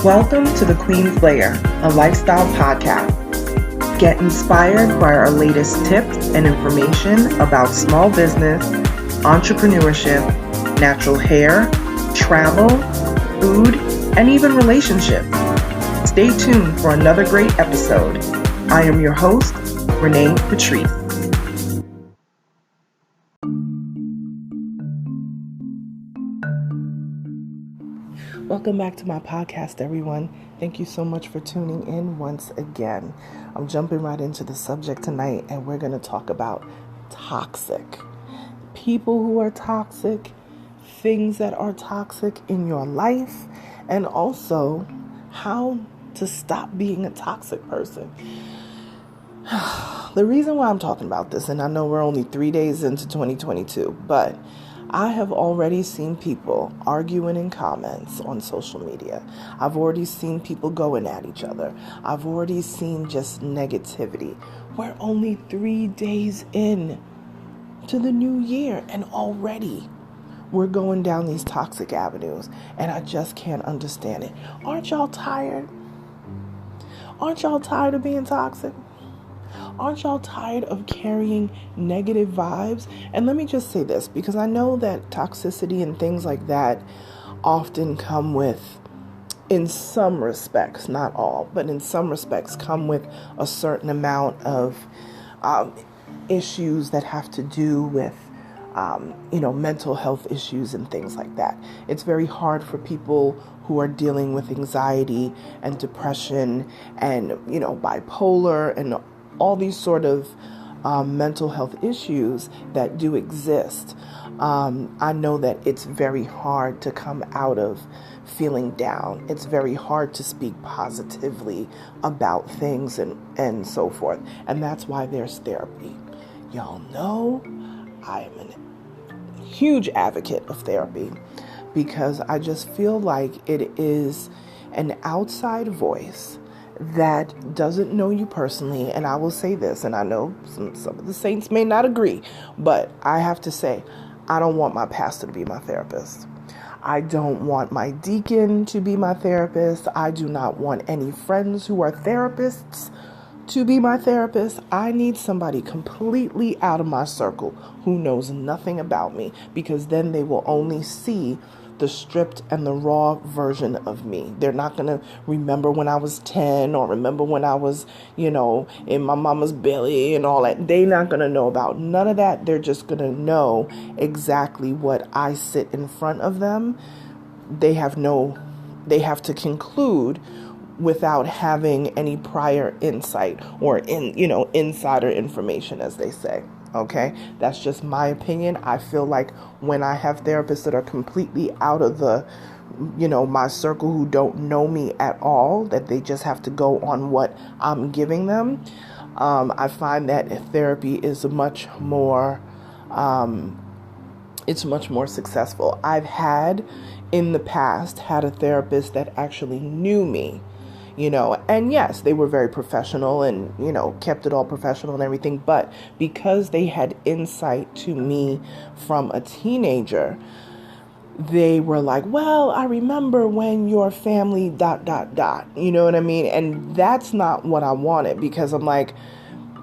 Welcome to the Queen's Lair, a lifestyle podcast. Get inspired by our latest tips and information about small business, entrepreneurship, natural hair, travel, food, and even relationships. Stay tuned for another great episode. I am your host, Renee Patrice. Welcome back to my podcast, everyone. Thank you so much for tuning in once again. I'm jumping right into the subject tonight, and we're going to talk about toxic. People who are toxic, things that are toxic in your life, and also how to stop being a toxic person. The reason why I'm talking about this, and I know we're only 3 days into 2022, but I have already seen people arguing in comments on social media. I've already seen people going at each other. I've already seen just negativity. We're only 3 days in to the new year, and already we're going down these toxic avenues, and I just can't understand it. Aren't y'all tired? Aren't y'all tired of being toxic? Aren't y'all tired of carrying negative vibes? And let me just say this, because I know that toxicity and things like that often come with, in some respects, not all, but in some respects come with a certain amount of issues that have to do with mental health issues and things like that. It's very hard for people who are dealing with anxiety and depression and, bipolar and all these sort of mental health issues that do exist. I know that it's very hard to come out of feeling down. It's very hard to speak positively about things and so forth. And that's why there's therapy. Y'all know I am a huge advocate of therapy because I just feel like it is an outside voice that doesn't know you personally. And I will say this, and I know some of the saints may not agree, but I have to say, I don't want my pastor to be my therapist. I don't want my deacon to be my therapist. I do not want any friends who are therapists to be my therapist. I need somebody completely out of my circle who knows nothing about me, because then they will only see the stripped and the raw version of me. They're not going to remember when I was 10 or remember when I was, in my mama's belly and all that. They're not going to know about none of that. They're just going to know exactly what I sit in front of them. They have to conclude without having any prior insight or insider information, as they say. Okay, that's just my opinion. I feel like when I have therapists that are completely out of my circle, who don't know me at all, that they just have to go on what I'm giving them, I find that therapy is much more successful. I've in the past had a therapist that actually knew me. And yes, they were very professional and, kept it all professional and everything. But because they had insight to me from a teenager, they were like, well, I remember when your family ... You know what I mean? And that's not what I wanted, because I'm like,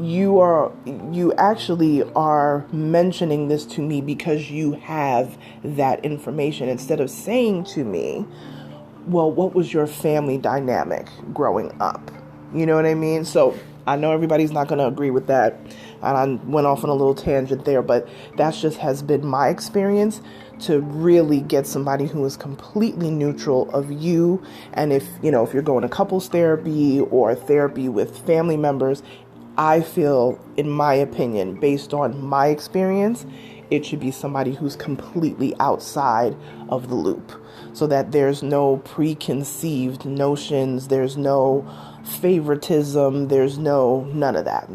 you actually are mentioning this to me because you have that information, instead of saying to me, well, what was your family dynamic growing up? You know what I mean? So I know everybody's not going to agree with that. And I went off on a little tangent there, but that's just has been my experience, to really get somebody who is completely neutral of you. And if you're going to couples therapy or therapy with family members, I feel, in my opinion, based on my experience, it should be somebody who's completely outside of the loop, so that there's no preconceived notions, there's no favoritism, there's none of that.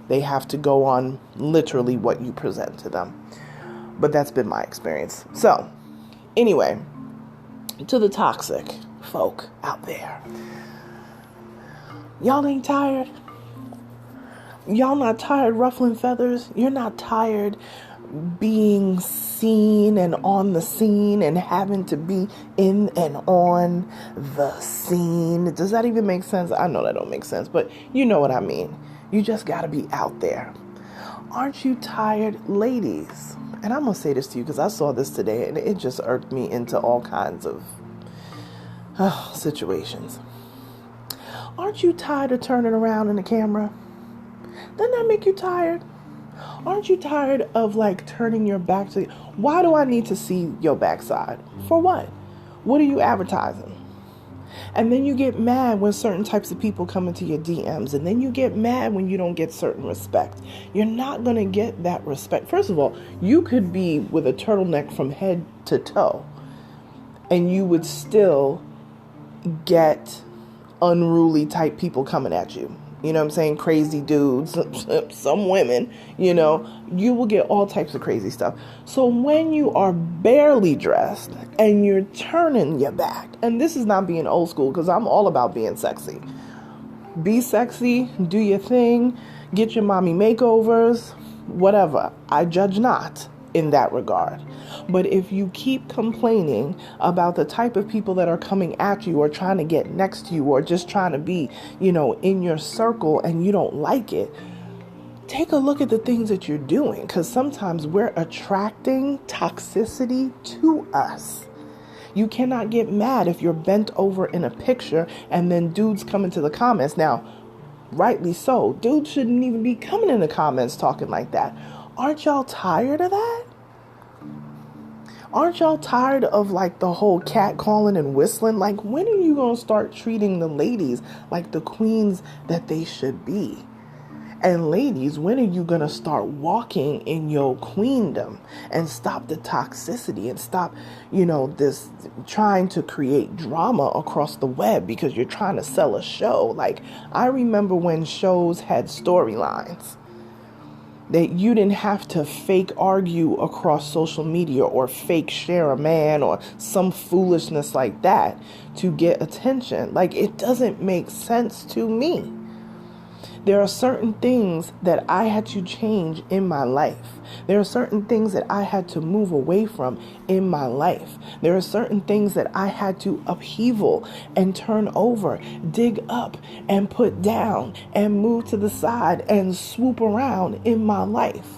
They have to go on literally what you present to them. But that's been my experience. So, anyway, to the toxic folk out there. Y'all ain't tired? Y'all not tired ruffling feathers? You're not tired being seen and on the scene and having to be in and on the scene. Does that even make sense? I know that don't make sense, but you know what I mean. You just got to be out there. Aren't you tired, ladies? And I'm going to say this to you because I saw this today and it just irked me into all kinds of situations. Aren't you tired of turning around in the camera? Doesn't that make you tired? Aren't you tired of like turning your back to? Why do I need to see your backside? For what? What are you advertising? And then you get mad when certain types of people come into your DMs. And then you get mad when you don't get certain respect. You're not going to get that respect. First of all, you could be with a turtleneck from head to toe, and you would still get unruly type people coming at you. You know what I'm saying? Crazy dudes, some women, you will get all types of crazy stuff. So when you are barely dressed and you're turning your back, and this is not being old school because I'm all about being sexy. Be sexy, do your thing, get your mommy makeovers, whatever. I judge not in that regard. But if you keep complaining about the type of people that are coming at you or trying to get next to you or just trying to be, in your circle and you don't like it, take a look at the things that you're doing, because sometimes we're attracting toxicity to us. You cannot get mad if you're bent over in a picture and then dudes come into the comments. Now, rightly so. Dudes shouldn't even be coming in the comments talking like that. Aren't y'all tired of that? Aren't y'all tired of like the whole cat calling and whistling? Like, when are you going to start treating the ladies like the queens that they should be? And ladies, when are you going to start walking in your queendom and stop the toxicity and stop, this trying to create drama across the web because you're trying to sell a show? Like, I remember when shows had storylines that you didn't have to fake argue across social media or fake share a man or some foolishness like that to get attention. Like, it doesn't make sense to me. There are certain things that I had to change in my life. There are certain things that I had to move away from in my life. There are certain things that I had to upheaval and turn over, dig up and put down and move to the side and swoop around in my life,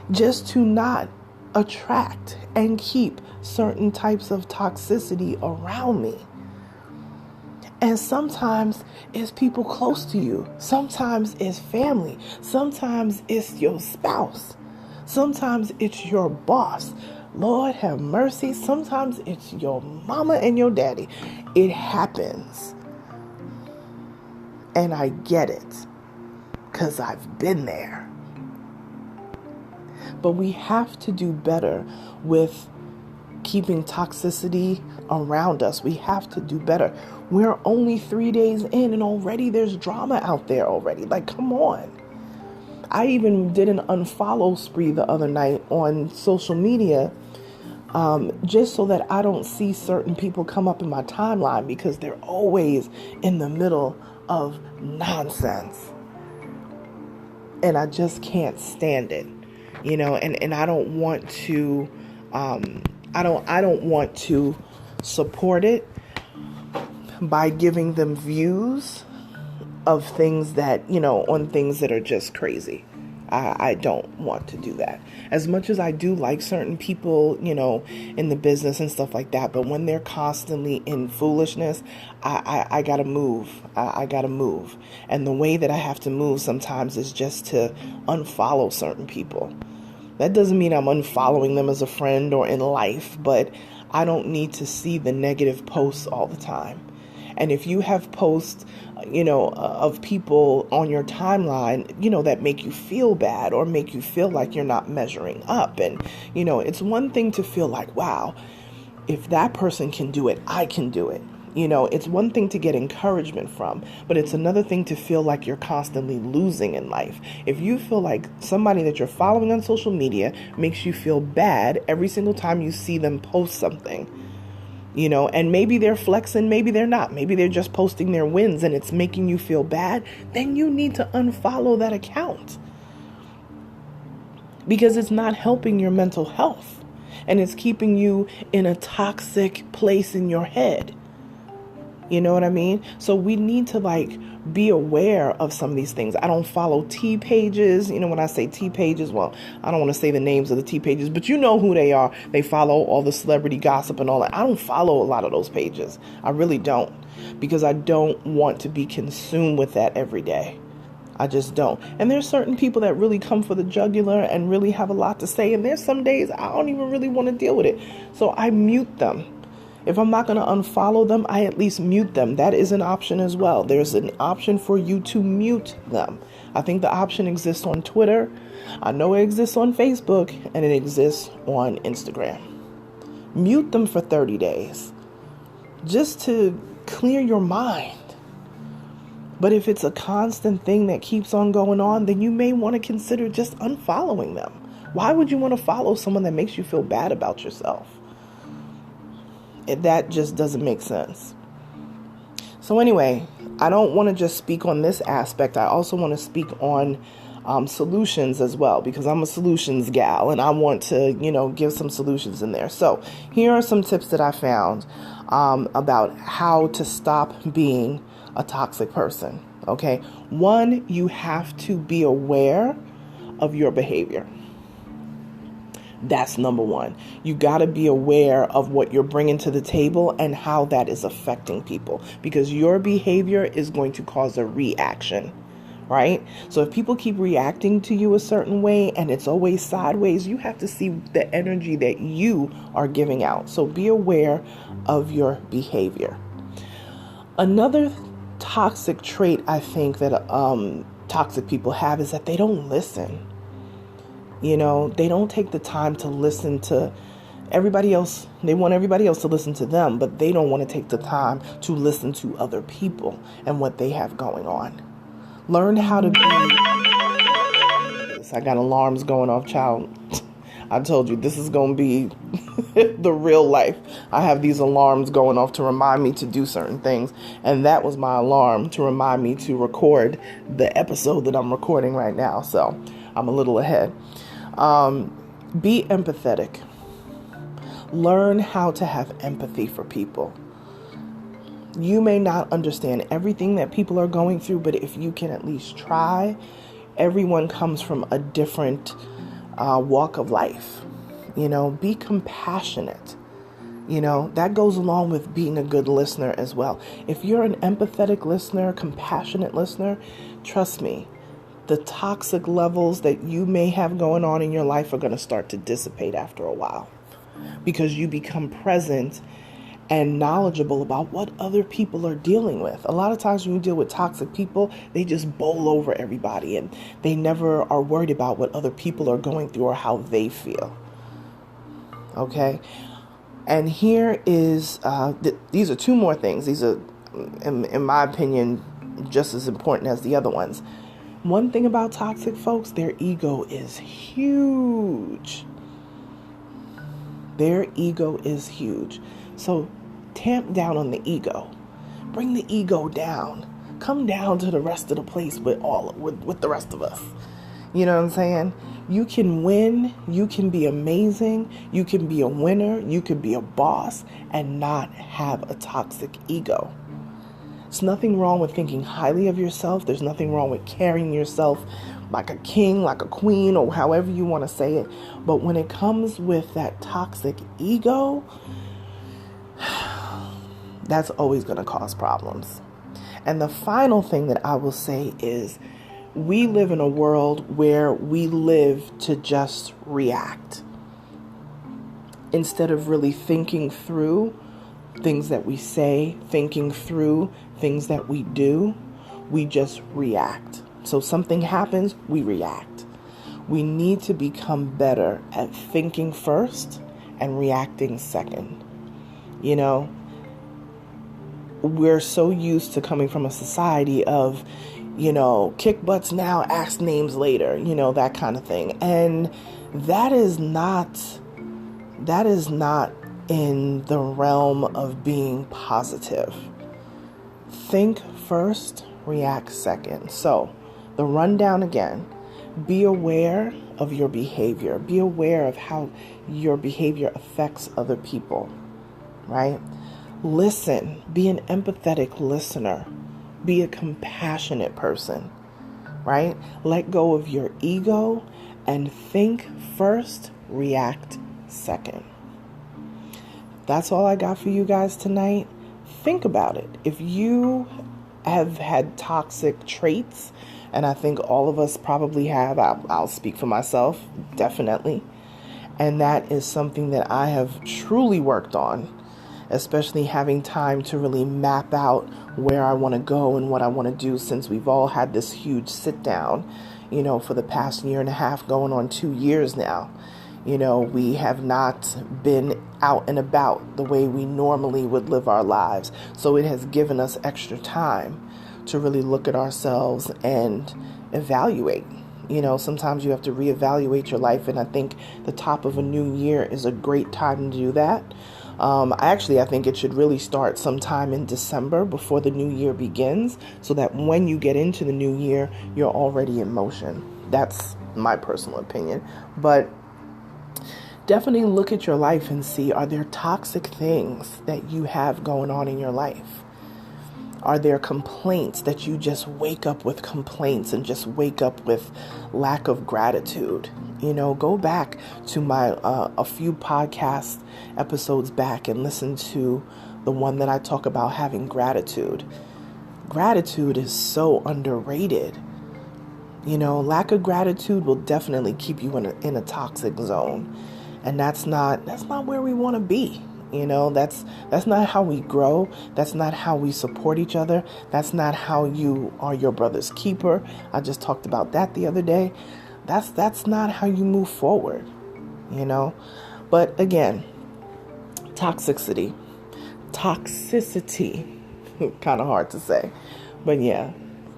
just to not attract and keep certain types of toxicity around me. And sometimes it's people close to you. Sometimes it's family. Sometimes it's your spouse. Sometimes it's your boss. Lord have mercy. Sometimes it's your mama and your daddy. It happens. And I get it, because I've been there. But we have to do better with keeping toxicity around us. We have to do better. We're only 3 days in and already there's drama out there already. Like, come on. I even did an unfollow spree the other night on social media, just so that I don't see certain people come up in my timeline, because they're always in the middle of nonsense. And I just can't stand it, and I don't want to, I don't want to support it by giving them views of things that, on things that are just crazy. I don't want to do that. As much as I do like certain people, in the business and stuff like that, but when they're constantly in foolishness, I gotta move. I gotta move. And the way that I have to move sometimes is just to unfollow certain people. That doesn't mean I'm unfollowing them as a friend or in life, but I don't need to see the negative posts all the time. And if you have posts, of people on your timeline, that make you feel bad or make you feel like you're not measuring up. And, it's one thing to feel like, wow, if that person can do it, I can do it. It's one thing to get encouragement from, but it's another thing to feel like you're constantly losing in life. If you feel like somebody that you're following on social media makes you feel bad every single time you see them post something, and maybe they're flexing, maybe they're not, maybe they're just posting their wins and it's making you feel bad, then you need to unfollow that account. because it's not helping your mental health, and it's keeping you in a toxic place in your head. You know what I mean? So we need to be aware of some of these things. I don't follow tea pages. You know, when I say tea pages, well, I don't want to say the names of the tea pages, but you know who they are. They follow all the celebrity gossip and all that. I don't follow a lot of those pages. I really don't, because I don't want to be consumed with that every day. I just don't. And there's certain people that really come for the jugular and really have a lot to say. And there's some days I don't even really want to deal with it. So I mute them. If I'm not going to unfollow them, I at least mute them. That is an option as well. There's an option for you to mute them. I think the option exists on Twitter. I know it exists on Facebook, and it exists on Instagram. Mute them for 30 days just to clear your mind. But if it's a constant thing that keeps on going on, then you may want to consider just unfollowing them. Why would you want to follow someone that makes you feel bad about yourself? That just doesn't make sense. So anyway, I don't want to just speak on this aspect. I also want to speak on solutions as well, because I'm a solutions gal and I want to, give some solutions in there. So here are some tips that I found about how to stop being a toxic person. Okay. 1, you have to be aware of your behavior. That's number 1. You got to be aware of what you're bringing to the table and how that is affecting people, because your behavior is going to cause a reaction, right? So if people keep reacting to you a certain way and it's always sideways, you have to see the energy that you are giving out. So be aware of your behavior. Another toxic trait I think that toxic people have is that they don't listen. They don't take the time to listen to everybody else. They want everybody else to listen to them, but they don't want to take the time to listen to other people and what they have going on. Learn how to be. I got alarms going off, child. I told you, this is going to be the real life. I have these alarms going off to remind me to do certain things. And that was my alarm to remind me to record the episode that I'm recording right now. So I'm a little ahead. Be empathetic. Learn how to have empathy for people. You may not understand everything that people are going through, but if you can at least try, everyone comes from a different walk of life. Be compassionate. That goes along with being a good listener as well. If you're an empathetic listener, compassionate listener, trust me, the toxic levels that you may have going on in your life are going to start to dissipate after a while, because you become present and knowledgeable about what other people are dealing with. A lot of times when you deal with toxic people, they just bowl over everybody and they never are worried about what other people are going through or how they feel. Okay? And here is, these are 2 more things. These are, in my opinion, just as important as the other ones. One thing about toxic folks, their ego is huge. Their ego is huge. So tamp down on the ego. Bring the ego down. Come down to the rest of the place with the rest of us. You know what I'm saying? You can win. You can be amazing. You can be a winner. You can be a boss and not have a toxic ego. There's nothing wrong with thinking highly of yourself. There's nothing wrong with carrying yourself like a king, like a queen, or however you want to say it. But when it comes with that toxic ego, that's always going to cause problems. And the final thing that I will say is, we live in a world where we live to just react instead of really thinking through things that we say, thinking through things that we do. We just react. So something happens, we react. We need to become better at thinking first and reacting second. We're so used to coming from a society of, kick butts now, ask names later, that kind of thing. And that is not in the realm of being positive. Think first, react second. So the rundown again: Be aware of your behavior. Be aware of how your behavior affects other people, right? Listen. Be an empathetic listener. Be a compassionate person, right? Let go of your ego and think first, react second. That's all I got for you guys tonight. Think about it. If you have had toxic traits, and I think all of us probably have, I'll speak for myself, definitely. And that is something that I have truly worked on, especially having time to really map out where I want to go and what I want to do, since we've all had this huge sit down, for the past year and a half, going on 2 years now. We have not been out and about the way we normally would live our lives. So it has given us extra time to really look at ourselves and evaluate. Sometimes you have to reevaluate your life, and I think the top of a new year is a great time to do that. I think it should really start sometime in December before the new year begins, so that when you get into the new year, you're already in motion. That's my personal opinion. But definitely look at your life and see, are there toxic things that you have going on in your life? Are there complaints that you just wake up with complaints and just wake up with lack of gratitude? Go back to my a few podcast episodes back and listen to the one that I talk about having gratitude. Gratitude is so underrated. Lack of gratitude will definitely keep you in a toxic zone, and that's not where we want to be. That's not how we grow. That's not how we support each other. That's not how you are your brother's keeper. I just talked about that the other day. That's not how you move forward, But again, toxicity, kind of hard to say. But yeah,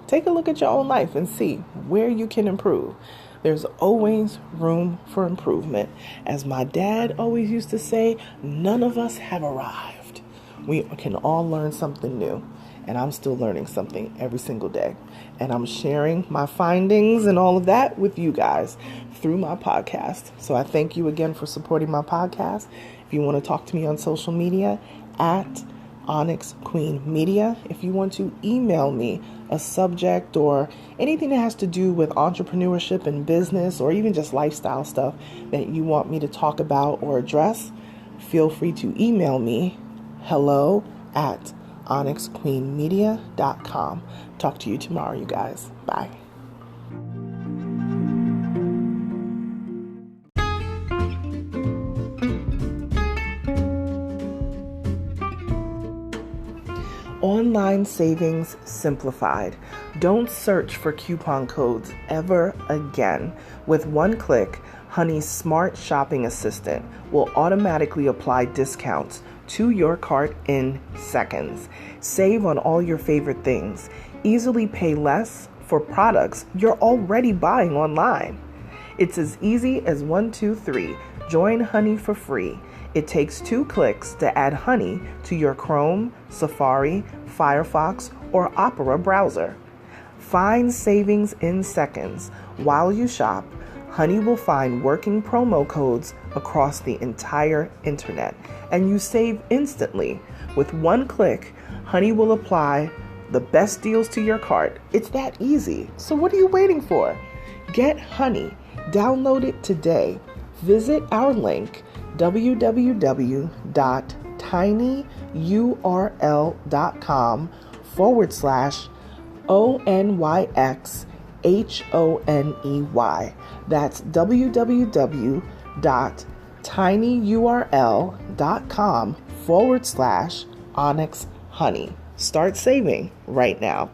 take a look at your own life and see where you can improve. There's always room for improvement. As my dad always used to say, none of us have arrived. We can all learn something new. And I'm still learning something every single day. And I'm sharing my findings and all of that with you guys through my podcast. So I thank you again for supporting my podcast. If you want to talk to me on social media, at Onyx Queen Media. If you want to email me a subject or anything that has to do with entrepreneurship and business, or even just lifestyle stuff that you want me to talk about or address, feel free to email me hello@onyxqueenmedia.com. Talk to you tomorrow, you guys. Bye. Online savings simplified. Don't search for coupon codes ever again. With one click, Honey's smart shopping assistant will automatically apply discounts to your cart in seconds. Save on all your favorite things. Easily pay less for products you're already buying online. It's as easy as 1, 2, 3. Join Honey for free. It takes 2 clicks to add Honey to your Chrome, Safari, Firefox, or Opera browser. Find savings in seconds. While you shop, Honey will find working promo codes across the entire internet, and you save instantly. With one click, Honey will apply the best deals to your cart. It's that easy. So what are you waiting for? Get Honey. Download it today. Visit our link, www.tinyurl.com/ONYXHONEY. That's www.tinyurl.com/Onyx Honey. Start saving right now.